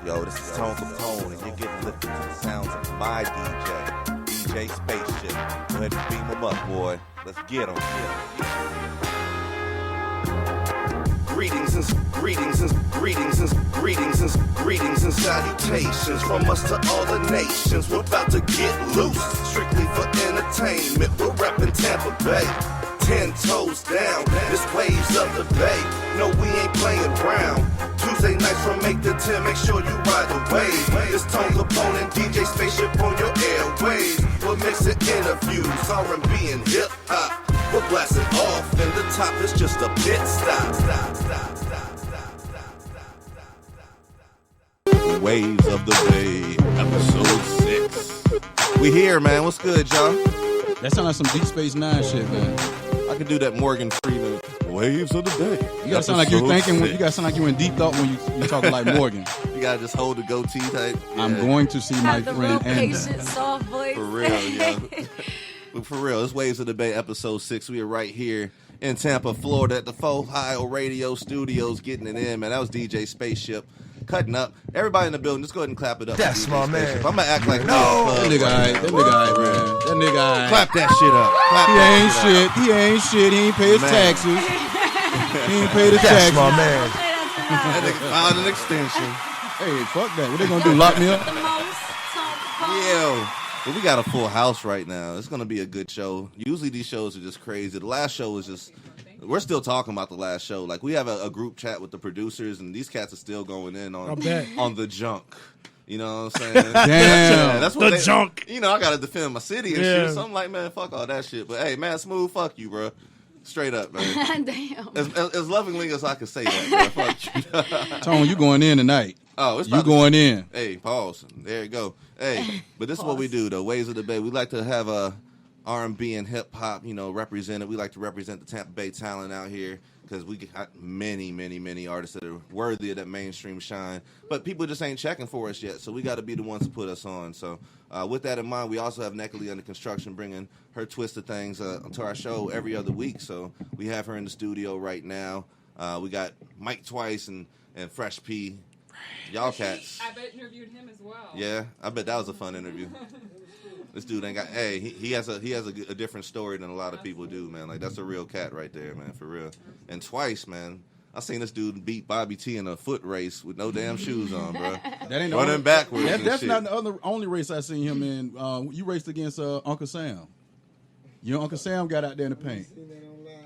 Yo, this is Tone Kapone, and you're getting lifted to the sounds of my DJ Spaceship. Go ahead and beam him up, boy. Let's get him. Greetings and salutations from us to all the nations. We're about to get loose, strictly for entertainment. We're repping Tampa Bay, 10 toes down. This waves of the bay. No, we ain't playing around. Tuesday nights from 8 to 10. Make sure you ride the wave. This Tone Kapone and DJ Spaceship on your airwaves. We're mixing interviews, R&B and hip hop. We're blasting off, and the top is just a pit stop. Waves of the Bay, episode 6. We here, man. What's good, y'all? That sounds like some Deep Space Nine shit, man. I could do that Morgan Freeman. Waves of the Bay. You gotta sound like you're thinking. You gotta sound like you're in deep thought when you talking like Morgan. You gotta just hold the goatee type. Yeah. I'm going to see my friend Andy. Patient, soft voice. For real, yeah. But for real, it's Waves of the Bay, episode 6. We are right here in Tampa, Florida, at the Ohio Radio Studios, getting it in, man. That was DJ Spaceship. Cutting up. Everybody in the building, just go ahead and clap it up. That's my man. I'm gonna act like That nigga, man. That nigga, clap that shit up. Clap He ain't shit. He ain't pay his taxes. He ain't pay the taxes. That's my man. That nigga filed an extension. Hey, fuck that. What they gonna do? Lock me up? Yeah. But we got a full house right now. It's gonna be a good show. Usually these shows are just crazy. The last show was just. We're still talking about the last show. Like, we have a group chat with the producers, and these cats are still going in on the junk. You know what I'm saying? Damn. That's what junk. You know, I got to defend my city and shit. So I'm like, man, fuck all that shit. But, hey, man, Smooth, fuck you, bro. Straight up, man. Damn. As lovingly as I can say that, bro. Fuck you. Tone, you going in tonight. Oh, it's you going in. Hey, pause. There you go. Hey, but this is what we do, though. Waves of the Bay. We like to have a R&B and hip hop, you know, represented. We like to represent the Tampa Bay talent out here because we got many artists that are worthy of that mainstream shine. But people just ain't checking for us yet, so we got to be the ones to put us on. So with that in mind, we also have Neckley under construction, bringing her twist of things to our show every other week. So we have her in the studio right now. We got Mike Twice and Fresh P. Y'all cats. I bet interviewed him as well. Yeah, I bet that was a fun interview. This dude ain't got. Hey, he has a different story than a lot of people do, man. Like, that's a real cat right there, man, for real. And Twice, man, I seen this dude beat Bobby T in a foot race with no damn shoes on, bro. That ain't running backwards. That's not the only race I seen him in. You raced against Uncle Sam. You know, Uncle Sam got out there in the paint.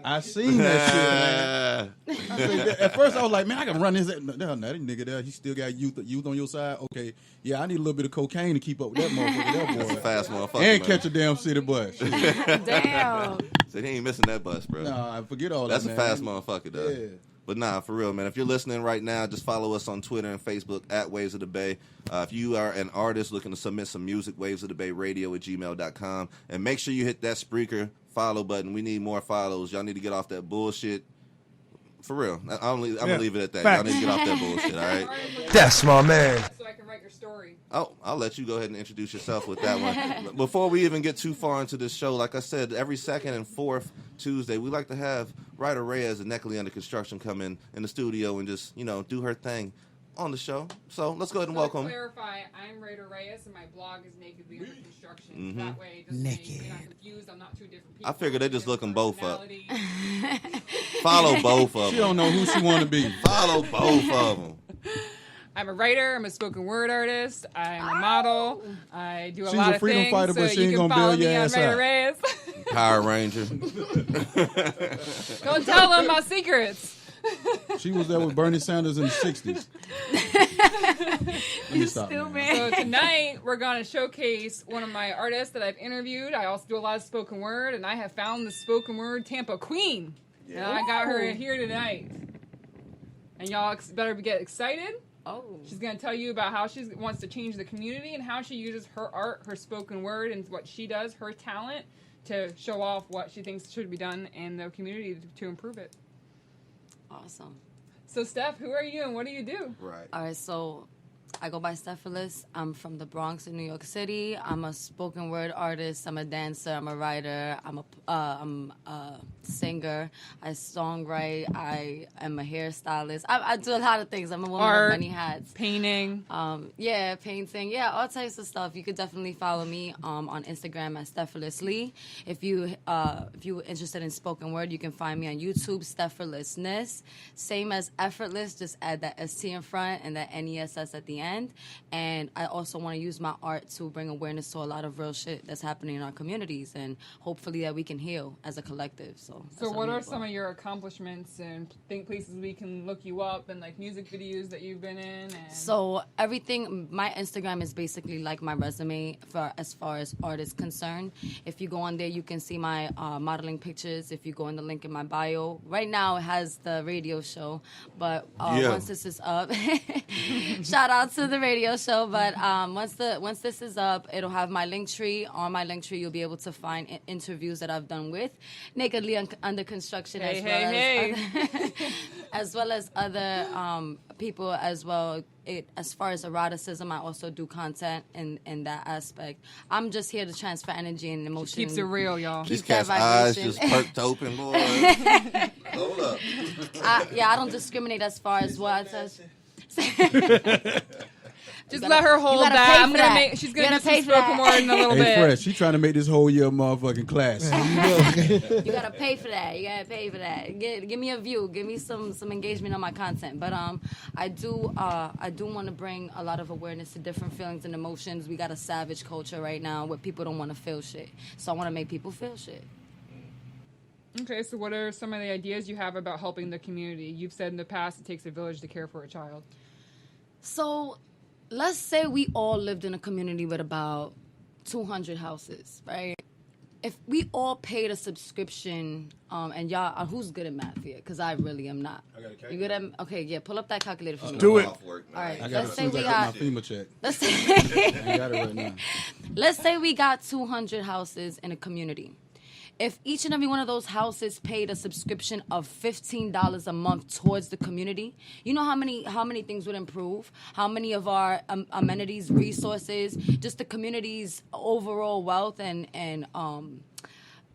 I seen that shit, man. At first, I was like, man, I can run his. No, that nigga there, he still got youth on your side. Okay, yeah, I need a little bit of cocaine to keep up with that motherfucker. That boy. That's a fast motherfucker, and man. Catch a damn city bus. Damn. So he ain't missing that bus, bro. Nah, forget all That's that, man. That's a fast motherfucker, though. Yeah. But nah, for real, man. If you're listening right now, just follow us on Twitter and Facebook at Waves of the Bay. If you are an artist looking to submit some music, wavesofthebayradio@gmail.com. And make sure you hit that Spreaker follow button. We need more follows. Y'all need to get off that bullshit. For real. I'm going to leave it at that. Y'all need to get off that bullshit, all right? That's my man. So I can write your story. Oh, I'll let you go ahead and introduce yourself with that one. Before we even get too far into this show, like I said, every second and fourth Tuesday, we like to have Ryder Reyes and Neckley under construction come in the studio and just, you know, do her thing on the show. So let's go ahead and welcome. To clarify, I'm Ryder Reyes, and my blog is Nakedly Under Construction. Mm-hmm. That way, just Naked. you're not confused. I'm not two different people. I figured they just looking both up. Personality. Follow both of She them. don't know who she want to be. Follow both of them. I'm a writer. I'm a spoken word artist. I'm a model. I do a She's lot a of freedom things. fighter, so but she you ain't can gonna follow bail your me on ass Ryder out. Reyes. Power Ranger. Don't tell them my secrets. She was there with Bernie Sanders in the 60s. Let me stop, Still man. So tonight we're going to showcase one of my artists that I've interviewed. I also do a lot of spoken word, and I have found the spoken word Tampa Queen. And I got her here tonight. And y'all better get excited. Oh. She's going to tell you about how she wants to change the community and how she uses her art, her spoken word, and what she does, her talent, to show off what she thinks should be done in the community to improve it. Awesome. So, Steph, who are you and what do you do? Right. All right, so I go by STEFFORTLESS. I'm from the Bronx in New York City. I'm a spoken word artist. I'm a dancer. I'm a writer. I'm a singer. I songwrite. I am a hairstylist. I do a lot of things. I'm a woman of many hats. Painting. Yeah, painting. Yeah, all types of stuff. You could definitely follow me on Instagram at STEFFORTLESSly. If you're interested in spoken word, you can find me on YouTube, STEFFORTLESSness. Same as effortless, just add that ST in front and that NESS at the end. And I also want to use my art to bring awareness to a lot of real shit that's happening in our communities, and hopefully that we can heal as a collective. So what are some of your accomplishments and places we can look you up, and like music videos that you've been in? And so everything, my Instagram is basically like my resume as far as art is concerned. If you go on there, you can see my modeling pictures. If you go in the link in my bio, right now it has the radio show, but once this is up, shout out to the radio show. But once this is up, it'll have my link tree. On my link tree, you'll be able to find interviews that I've done with Nakedly Under Construction, as well as other people as well. As far as eroticism, I also do content in that aspect. I'm just here to transfer energy and emotion. She keeps it real, y'all. These cats' eyes just perked open, boy. Hold up. I don't discriminate as far as what I touch. Just let her hold that. She's gonna do some spoken word in a little bit. Hey, Fresh, she trying to make this whole year motherfucking class. You gotta pay for that. Give me a view. Give me some engagement on my content. But I do want to bring a lot of awareness to different feelings and emotions. We got a savage culture right now where people don't want to feel shit. So I want to make people feel shit. Okay, so what are some of the ideas you have about helping the community? You've said in the past it takes a village to care for a child. So let's say we all lived in a community with about 200 houses, right? If we all paid a subscription, and y'all, who's good at math here? Because I really am not. I got a calculator. You good at? Okay, yeah. Pull up that calculator for me. Do it. All right. I got Let's it. say we I got. got my FEMA check. Let's say. I got it right now. Let's say we got 200 houses in a community. If each and every one of those houses paid a subscription of $15 a month towards the community, you know how many things would improve? How many of our amenities, resources, just the community's overall wealth and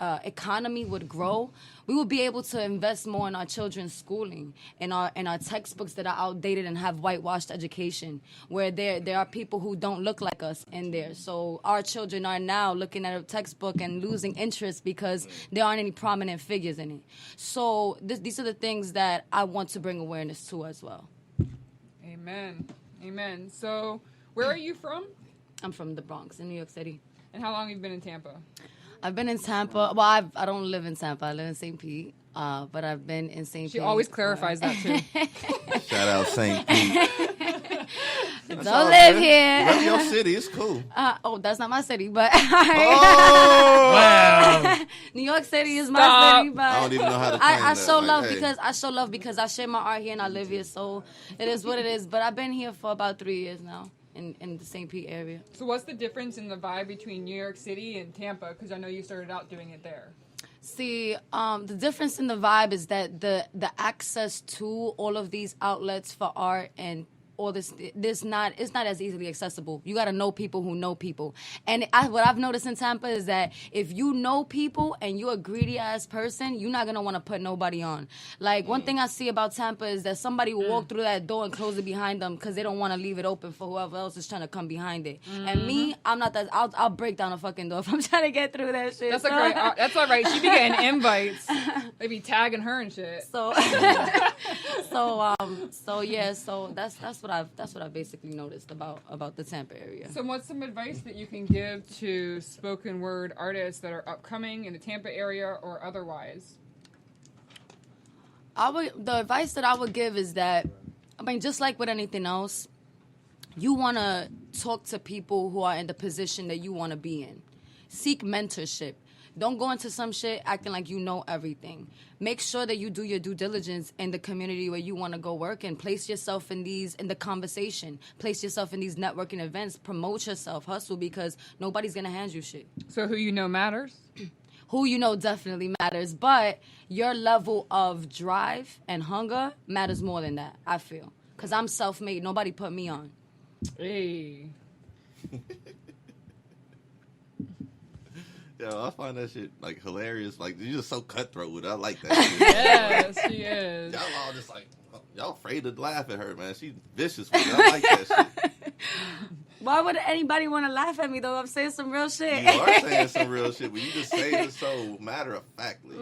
economy would grow? We would be able to invest more in our children's schooling, in our textbooks that are outdated and have whitewashed education, where there are people who don't look like us in there. So our children are now looking at a textbook and losing interest because there aren't any prominent figures in it. So these are the things that I want to bring awareness to as well. Amen. So where are you from? I'm from the Bronx in New York City. And how long have you been in Tampa? I've been in Tampa. Well, I don't live in Tampa. I live in St. Pete. But I've been in St. Pete. She always clarifies that, too. Shout out St. Pete. Don't live here. That's your city. It's cool. That's not my city, but Wow. New York City is my city. But I don't even know how to claim I that. show Like, love hey. because I share my art here and I live here. So it is what it is. But I've been here for about 3 years now in the St. Pete area. So what's the difference in the vibe between New York City and Tampa? Because I know you started out doing it there. See, the difference in the vibe is that the access to all of these outlets for art and all it's not as easily accessible. You got to know people who know people. And what I've noticed in Tampa is that if you know people and you're a greedy ass person, you're not going to want to put nobody on. Like, one thing I see about Tampa is that somebody will walk through that door and close it behind them because they don't want to leave it open for whoever else is trying to come behind it. And me, I'm not that. I'll break down a fucking door if I'm trying to get through that shit. That's that's all right. She be getting invites. They be tagging her and shit. So that's what I've basically noticed about the Tampa area. So what's some advice that you can give to spoken word artists that are upcoming in the Tampa area or otherwise? The advice that I would give is that, I mean, just like with anything else, you want to talk to people who are in the position that you want to be in. Seek mentorship. Don't go into some shit acting like you know everything. Make sure that you do your due diligence in the community where you want to go work and place yourself in the conversation. Place yourself in these networking events. Promote yourself. Hustle, because nobody's going to hand you shit. So who you know matters? Who you know definitely matters, but your level of drive and hunger matters more than that, I feel. Because I'm self-made. Nobody put me on. Hey. Yo, I find that shit like hilarious. Like you're just so cutthroat with it. I like that shit. Yes, she is. Y'all all just like y'all afraid to laugh at her, man. She's vicious with it. I like that shit. Why would anybody want to laugh at me though? I'm saying some real shit. You are saying some real shit, but you just say it so matter of factly.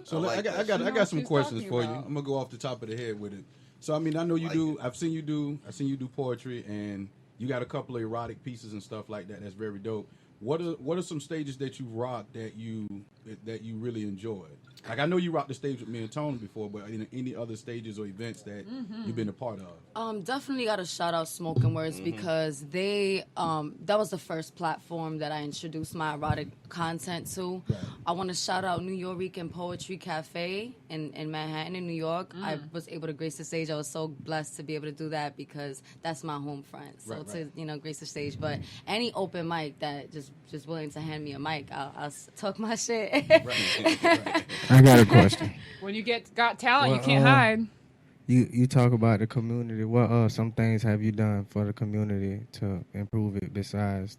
So I got some questions for you. I'm gonna go off the top of the head with it. So I mean, I know you do. I've seen you do poetry, and you got a couple of erotic pieces and stuff like that. That's very dope. What are some stages that you rocked that you really enjoyed? Like I know you rocked the stage with me and Tony before, but any other stages or events that you've been a part of? Definitely got to shout out Smoking Words because they that was the first platform that I introduced my erotic content to. Right. I want to shout out New Yorican Poetry Cafe in Manhattan in New York. I was able to grace the stage. I was so blessed to be able to do that because that's my home front. So to grace the stage, but any open mic that just willing to hand me a mic, I'll talk my shit. Right. I got a question. When you got talent, you can't hide. You talk about the community. What some things have you done for the community to improve it besides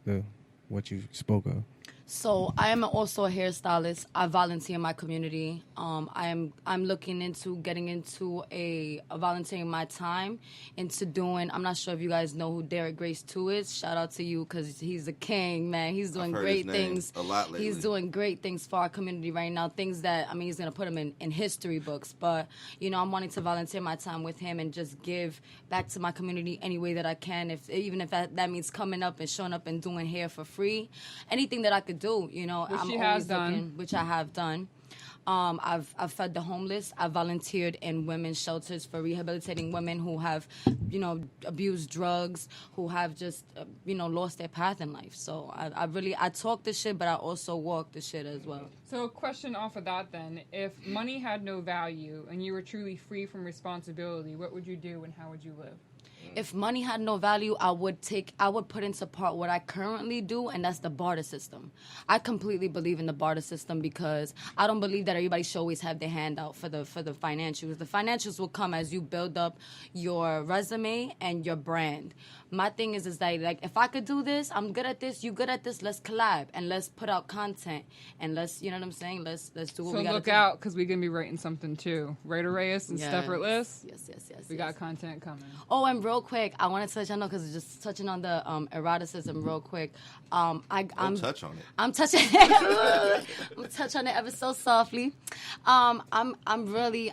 what you spoke of? So I am also a hairstylist. I volunteer in my community. I'm looking into getting into a volunteering my time into doing. I'm not sure if you guys know who Derek Grace 2 is. Shout out to you because he's a king, man. He's doing great things. A lot lately. He's doing great things for our community right now. Things that he's gonna put him in history books. But I'm wanting to volunteer my time with him and just give back to my community any way that I can. Even if that means coming up and showing up and doing hair for free, anything that I could do. Which I have done. I've fed the homeless. I've volunteered in women's shelters for rehabilitating women who have, abused drugs, who have just, lost their path in life. So I talk the shit, but I also walk the shit as well. So a question off of that then. If money had no value and you were truly free from responsibility, what would you do and how would you live? If money had no value, I would put into part what I currently do, and that's the barter system. I completely believe in the barter system because I don't believe that everybody should always have their hand out for the financials. The financials will come as you build up your resume and your brand. My thing is that like if I could do this, I'm good at this, you good at this, let's collab and let's put out content and let's, you know what I'm saying? Let's do what we gotta do. So look out because we're gonna be writing something too. Right, Reyes and STEFFORTLESS. Yes. We got content coming. Oh, and real quick, I want to touch on because it's just touching on the eroticism real quick. I'm touch on it. I'm touching it. I'm touch on it ever so softly. I'm really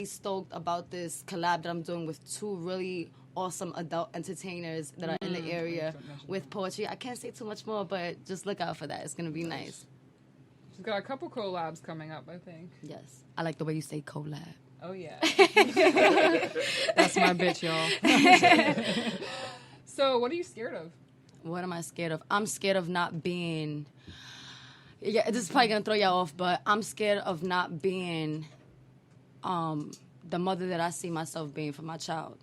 stoked about this collab that I'm doing with two really awesome adult entertainers that are in the area with poetry. I can't say too much more, but just look out for that. It's gonna be nice. She's got a couple collabs coming up, I think. Yes, I like the way you say collab. Oh yeah, that's my bitch, y'all. So, what are you scared of? What am I scared of? I'm scared of not being. Yeah, this is probably gonna throw y'all off, but I'm scared of not being the mother that I see myself being for my child.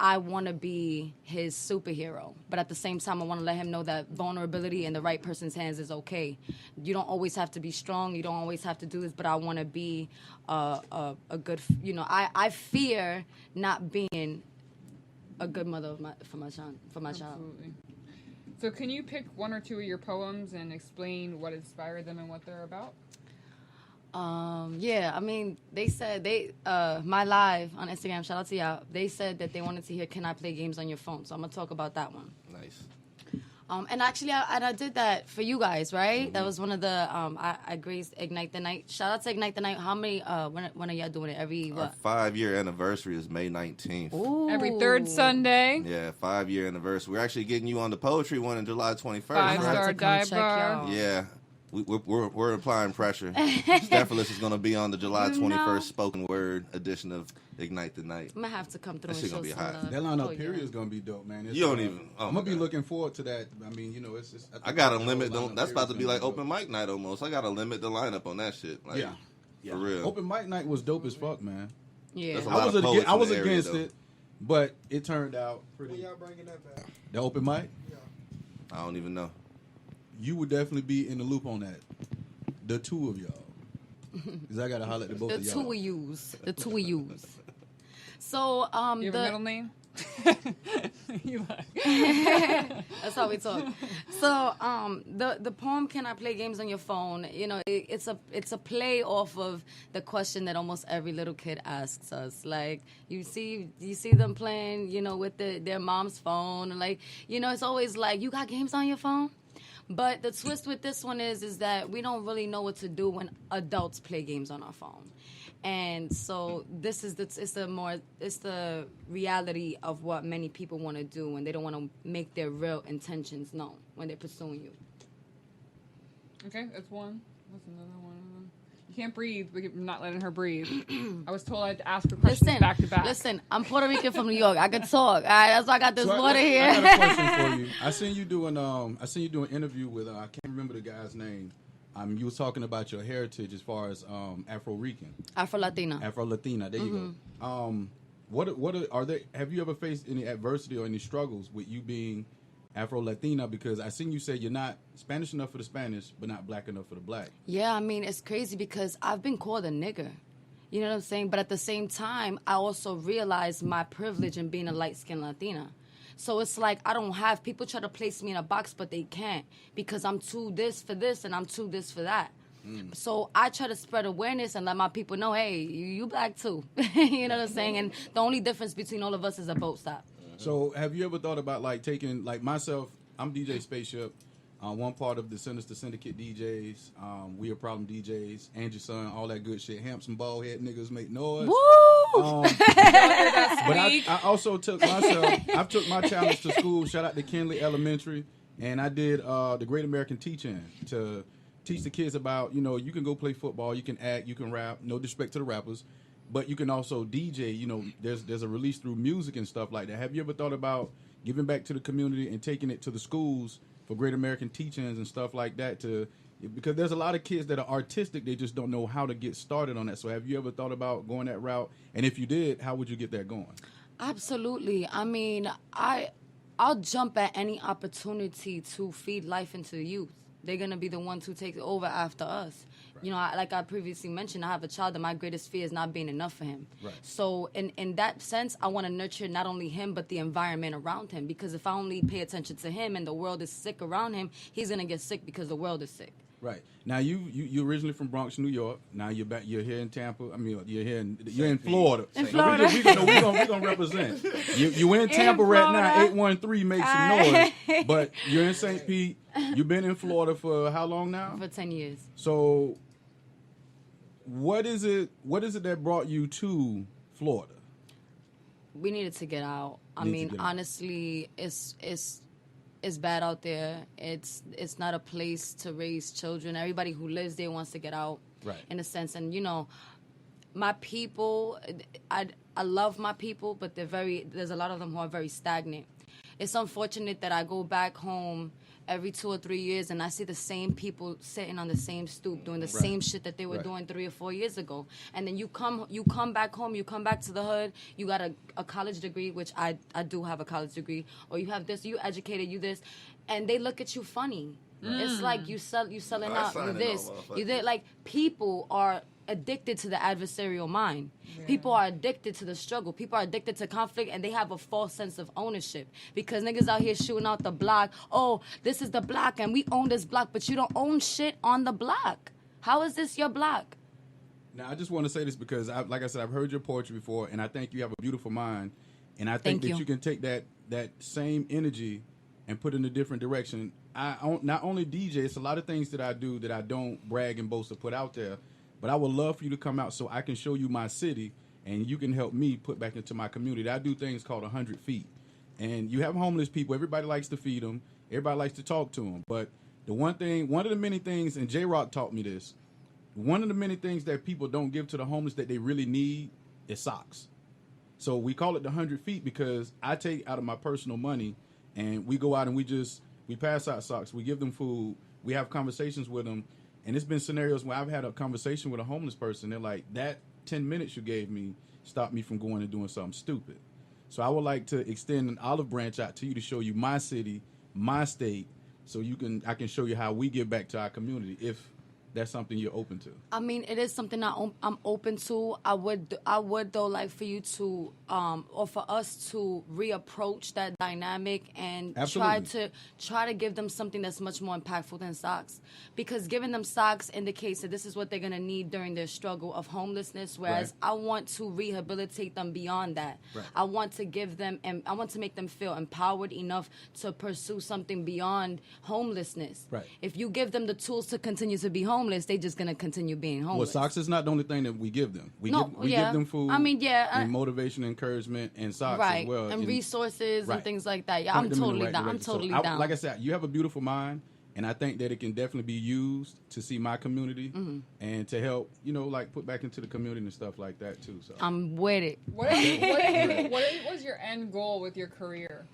I want to be his superhero, but at the same time, I want to let him know that vulnerability in the right person's hands is okay. You don't always have to be strong. You don't always have to do this, but I want to be a good, I fear not being a good mother for my child. Absolutely. So can you pick one or two of your poems and explain what inspired them and what they're about? They said my live on Instagram, shout out to y'all, they said that they wanted to hear Can I Play Games on Your Phone, so I'm gonna talk about that one. Nice. And actually I did that for you guys, right? Mm-hmm. That was one of the I graced Ignite the Night. Shout out to Ignite the Night. How many when are y'all doing it? Our 5-year anniversary is May 19th. Ooh. Every third Sunday. Yeah, 5-year anniversary. We're actually getting you on the poetry one on July 21st. 5-star dive bar. Yeah. We're applying pressure. STEFFORTLESS is going to be on the July 21st spoken word edition of Ignite the Night. I'm going to have to come through that and show be some hot. love. That lineup period is going to be dope, man. You don't even... I'm going to be looking forward to that. I mean, it's I got to limit... That's about to be like open mic night almost. I got to limit the lineup on that shit. Like, yeah. For real. Open mic night was dope as fuck, man. Yeah. I was against it, but it turned out pretty... When y'all bringing that back? The open mic? Yeah. I don't even know. You would definitely be in the loop on that. The two of y'all. Because I got to holler at the both of y'all. The two we use. So, you have a middle name? That's how we talk. So, the poem "Can I Play Games on Your Phone?" You know, it's a play off of the question that almost every little kid asks us. Like, you see them playing, you know, with their mom's phone, and like, you know, it's always like, you got games on your phone. But the twist with this one is that we don't really know what to do when adults play games on our phone. And so this is it's the reality of what many people want to do, and they don't want to make their real intentions known when they're pursuing you. Okay, that's one. What's another one? You can't breathe. We're not letting her breathe. I was told I had to ask her questions back to back. Listen, I'm Puerto Rican from New York. I can talk. All right, that's why I got this water here. I got a question for you. I seen you doing an interview with I can't remember the guy's name. You was talking about your heritage as far as Afro-Rican. Afro-Latina. Afro-Latina. There you go. What are there? Have you ever faced any adversity or any struggles with you being Afro-Latina? Because I seen you say you're not Spanish enough for the Spanish, but not black enough for the black. Yeah, I mean, it's crazy because I've been called a nigger. You know what I'm saying? But at the same time, I also realize my privilege in being a light-skinned Latina. So it's like I don't have people try to place me in a box, but they can't because I'm too this for this and I'm too this for that. So I try to spread awareness and let my people know, hey, you black too. You know what I'm saying? And the only difference between all of us is a boat stop. So have you ever thought about like taking, like myself, I'm DJ Spaceship, one part of the Sinister Syndicate DJs, We Are Problem DJs, Angie Son, all that good shit. Hampson bald head niggas make noise. Woo! But I also took my challenge to school. Shout out to Kinley Elementary, and I did the Great American Teach-In to teach the kids about, you know, you can go play football, you can act, you can rap. No disrespect to the rappers, but you can also DJ. You know, there's a release through music and stuff like that. Have you ever thought about giving back to the community and taking it to the schools for Great American Teach-Ins and stuff like that? Because there's a lot of kids that are artistic, they just don't know how to get started on that. So have you ever thought about going that route? And if you did, how would you get that going? Absolutely. I mean, I'll jump at any opportunity to feed life into the youth. They're going to be the ones who take over after us. Right. You know, like I previously mentioned, I have a child and my greatest fear is not being enough for him. Right. So in that sense, I want to nurture not only him, but the environment around him. Because if I only pay attention to him and the world is sick around him, he's going to get sick because the world is sick. Right. Now you originally from Bronx, New York. Now you're back. You're here in Tampa. I mean, you're in Florida. In Florida. We're gonna represent. You in Tampa right now. 813 makes some noise. But you're in St. Pete. You've been in Florida for how long now? For 10 years. So, what is it that brought you to Florida? We needed to get out. I mean, honestly, it's bad out there. It's not a place to raise children. Everybody who lives there wants to get out, right? In a sense, and you know, my people, I love my people, but there's a lot of them who are very stagnant. It's unfortunate that I go back home every 2 or 3 years and I see the same people sitting on the same stoop doing the same shit that they were doing 3 or 4 years ago. And then you come back home, you come back to the hood, you got a college degree, which I do have a college degree, or you have this, you educated, you this, and they look at you funny. It's like you selling out, you this, you did. Like, people are addicted to the adversarial mind. Yeah. People are addicted to the struggle. People are addicted to conflict, and they have a false sense of ownership because niggas out here shooting out the block. Oh, this is the block, and we own this block, but you don't own shit on the block. How is this your block? Now, I just want to say this because, like I said, I've heard your poetry before, and I think you have a beautiful mind, and I think that you can take that same energy and put it in a different direction. I not only DJ, it's a lot of things that I do that I don't brag and boast or put out there. But I would love for you to come out so I can show you my city and you can help me put back into my community. I do things called 100 Feet. And you have homeless people. Everybody likes to feed them. Everybody likes to talk to them. But one of the many things, and J-Rock taught me this, one of the many things that people don't give to the homeless that they really need is socks. So we call it the 100 Feet because I take out of my personal money and we go out and we pass out socks. We give them food. We have conversations with them. And it's been scenarios where I've had a conversation with a homeless person. They're like, that 10 minutes you gave me stopped me from going and doing something stupid. So I would like to extend an olive branch out to you to show you my city, my state, so I can show you how we give back to our community that's something you're open to? I mean, it is something I'm open to. I would though like for you to or for us to reapproach that dynamic and Absolutely. try to give them something that's much more impactful than socks, because giving them socks indicates that this is what they're gonna need during their struggle of homelessness. Whereas Right. I want to rehabilitate them beyond that. Right. I want to give them and I want to make them feel empowered enough to pursue something beyond homelessness. Right. If you give them the tools to continue to be homeless, they're just gonna continue being Well, homeless. socks is not the only thing that we give them. We No, give yeah. them food. I mean, yeah, and motivation, encouragement, and socks right, as well, and resources right. and things like that. Yeah, point I'm them in the totally right down. I'm direction. So totally down. Like I said, you have a beautiful mind, and I think that it can definitely be used to see my community Mm-hmm. and to help, like put back into the community and stuff like that too. So I'm with it. What was your end goal with your career?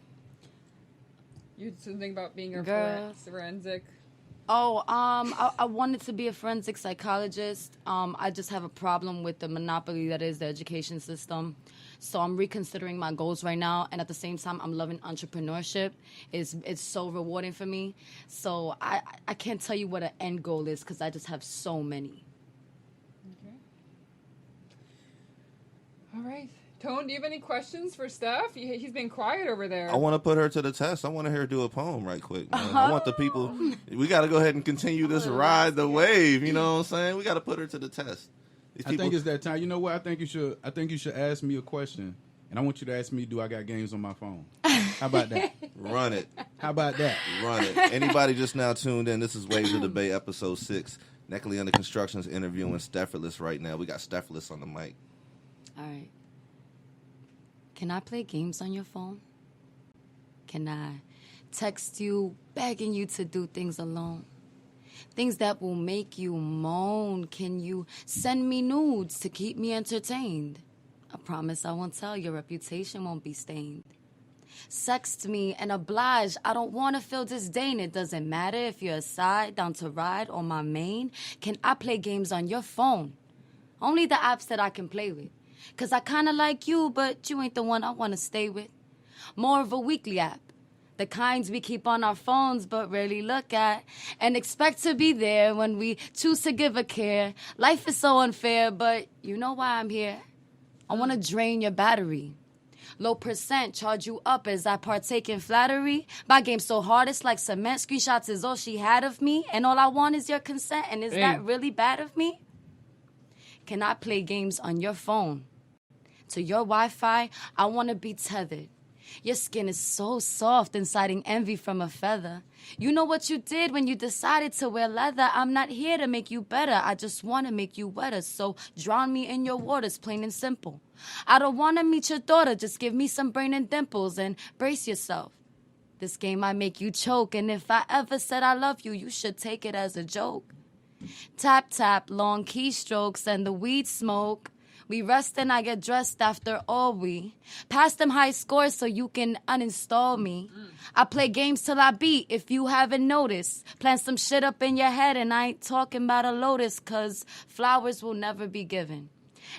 You something about being a Girl. forensic. Oh, I wanted to be a forensic psychologist. I just have a problem with the monopoly that is the education system. So I'm reconsidering my goals right now, and at the same time, I'm loving entrepreneurship. It's so rewarding for me. So I can't tell you what an end goal is because I just have so many. Okay. All right. Tone, do you have any questions for Steph? He's been quiet over there. I want to put her to the test. I want to hear her do a poem right quick. Man. I want the people. We got to go ahead and continue this ride the wave. You know what I'm saying? We got to put her to the test. These I think it's that time. You know what? I think you should ask me a question, and I want you to ask me, do I got games on my phone? How about that? Run it. How about that? Run it. Anybody just now tuned in, this is Waves of the Bay, episode 6. Neckley Under Construction's interviewing STEFFORTLESS right now. We got STEFFORTLESS on the mic. All right. Can I play games on your phone? Can I text you, begging you to do things alone? Things that will make you moan. Can you send me nudes to keep me entertained? I promise I won't tell, your reputation won't be stained. Sext me and oblige, I don't want to feel disdain. It doesn't matter if you're a side, down to ride, or my main. Can I play games on your phone? Only the apps that I can play with. Cause I kinda like you, but you ain't the one I wanna stay with. More of a weekly app. The kinds we keep on our phones but rarely look at. And expect to be there when we choose to give a care. Life is so unfair, but you know why I'm here. I wanna drain your battery. Low percent, charge you up as I partake in flattery. My game so hard it's like cement. Screenshots is all she had of me. And all I want is your consent. And is that really bad of me? Can I play games on your phone? To your Wi-Fi, I want to be tethered. Your skin is so soft, inciting envy from a feather. You know what you did when you decided to wear leather. I'm not here to make you better. I just want to make you wetter. So drown me in your waters, plain and simple. I don't want to meet your daughter. Just give me some brain and dimples and brace yourself. This game might make you choke. And if I ever said I love you, you should take it as a joke. Tap, tap, long keystrokes and the weed smoke. We rest and I get dressed after all we. Pass them high scores so you can uninstall me. I play games till I beat if you haven't noticed. Plant some shit up in your head and I ain't talking about a lotus cause flowers will never be given.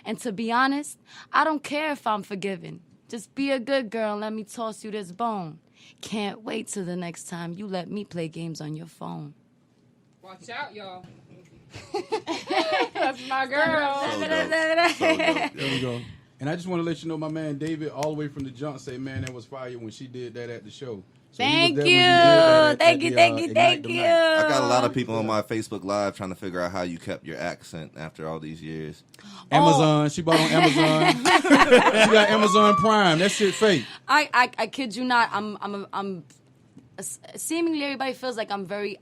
And to be honest, I don't care if I'm forgiven. Just be a good girl and let me toss you this bone. Can't wait till the next time you let me play games on your phone. Watch out, y'all. That's my girl. So dope. So dope. There we go. And I just want to let you know, my man David, all the way from the jump, say, man, that was fire when she did that at the show. So he was Thank there when you. you did that at Thank the, you, thank you, Ignite thank the you. Night. I got a lot of people on my Facebook Live trying to figure out how you kept your accent after all these years. Amazon. She bought on Amazon. She got Amazon Prime. That shit fake. I kid you not. I'm seemingly everybody feels like I'm very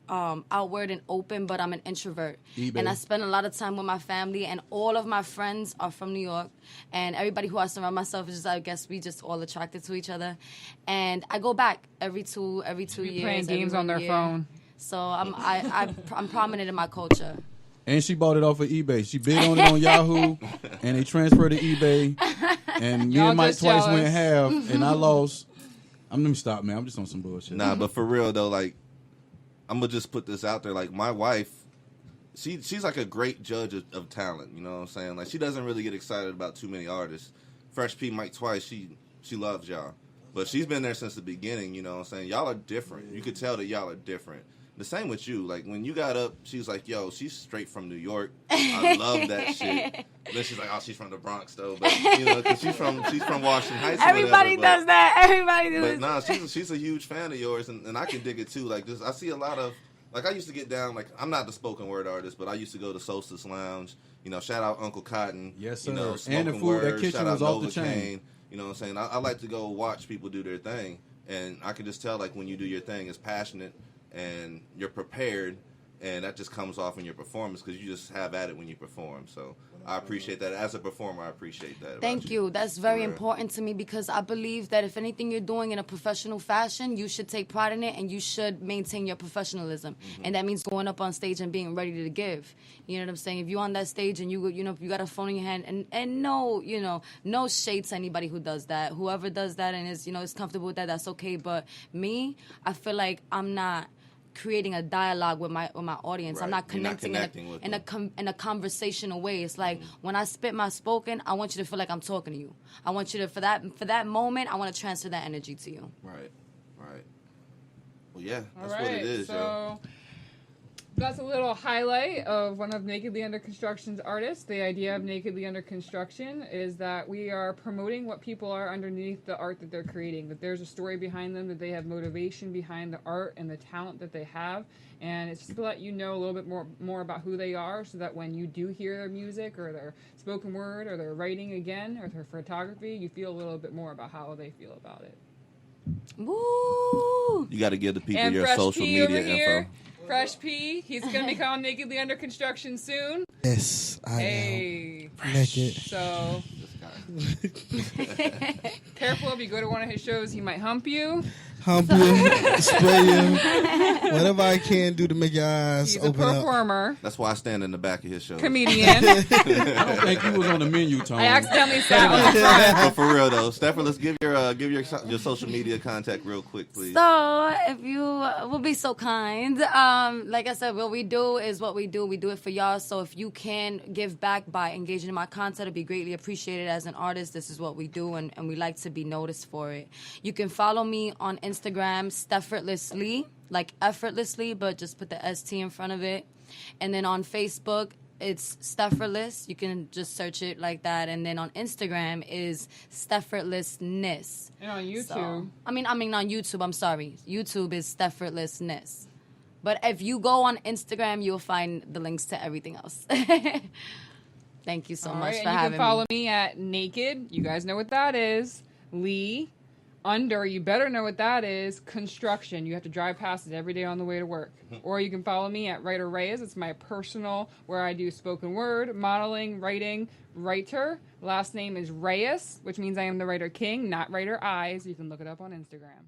outward and open, but I'm an introvert. eBay. And I spend a lot of time with my family, and all of my friends are from New York, and everybody who I surround myself is just, I guess we just all attracted to each other. And I go back every two years. Playing games every on their year. phone. So I'm prominent in my culture. And she bought it off of eBay. She bid on it on Yahoo, and they transferred to eBay. And me Y'all and Mike just twice jealous. went half, and I lost. Let me stop, man. I'm just on some bullshit. Nah, but for real though, like I'm gonna just put this out there. Like my wife, she's like a great judge of talent. You know what I'm saying? Like she doesn't really get excited about too many artists. Fresh P, Mike Twice, she loves y'all, but she's been there since the beginning. You know what I'm saying? Y'all are different. You could tell that y'all are different. the same with you. Like, when you got up, she's like, yo, she's straight from New York. I love that shit. Then she's like, oh, she's from the Bronx, though. But, you know, because she's from Washington Heights. Everybody does that. Everybody does that. But, nah, she's a huge fan of yours, and I can dig it, too. Like, I see a lot of, like, I used to get down, like, I'm not the spoken word artist, but I used to go to Solstice Lounge. You know, shout out Uncle Cotton. Yes, sir. You know, And the food, word, that kitchen shout was out off the Nova chain. Kane. You know what I'm saying? I like to go watch people do their thing, and I can just tell, like, when you do your thing, it's passionate, and you're prepared, and that just comes off in your performance because you just have at it when you perform. So I appreciate that. As a performer, I appreciate that. Thank you. That's very important to me because I believe that if anything you're doing in a professional fashion, you should take pride in it and you should maintain your professionalism. And that means going up on stage and being ready to give. You know what I'm saying? If you're on that stage and you got a phone in your hand and no shade to anybody who does that. Whoever does that and is comfortable with that, that's okay. But me, I feel like I'm not creating a dialogue with my audience. Right. I'm not connecting in a conversational way. It's like when I spit my spoken, I want you to feel like I'm talking to you. I want you to for that moment, I want to transfer that energy to you. Right. Well, yeah, that's All what right, it is, yo. That's a little highlight of one of Nakedly Under Construction's artists. The idea of Nakedly Under Construction is that we are promoting what people are underneath the art that they're creating, that there's a story behind them, that they have motivation behind the art and the talent that they have. And it's just to let you know a little bit more about who they are so that when you do hear their music or their spoken word or their writing again or their photography, you feel a little bit more about how they feel about it. Woo! You got to give the people And your Fresh social P over media here. info. Fresh P, he's going to be coming Nakedly Under Construction soon. Yes, I Hey. am. Naked. So, careful if you go to one of his shows, he might hump you. Hump you, spray you, whatever I can do to make your eyes He's a open up. performer, That's why I stand in the back of his show. comedian. I don't think you was on the menu, Tony. I accidentally sat on the front. But for real though, Steffortless, give your social media contact real quick, please. So, if you will be so kind, like I said, what we do is what we do. We do it for y'all. So, if you can give back by engaging in my content, it'd be greatly appreciated. As an artist, this is what we do, and we like to be noticed for it. You can follow me on Instagram, Steffortlessly, like effortlessly, but just put the ST in front of it. And then on Facebook, it's Steffortless. You can just search it like that. And then on Instagram is Steffortlessness. And on YouTube. So, I mean on YouTube, I'm sorry. YouTube is Steffortlessness. But if you go on Instagram, you'll find the links to everything else. Thank you so All much right, for and you having can follow me. me at Naked. You guys know what that is. Lee. Under, you better know what that is, construction. You have to drive past it every day on the way to work. Or you can follow me at Writer Reyes. It's my personal, where I do spoken word, modeling, writing, writer. Last name is Reyes, which means I am the writer king, not writer eyes. You can look it up on Instagram.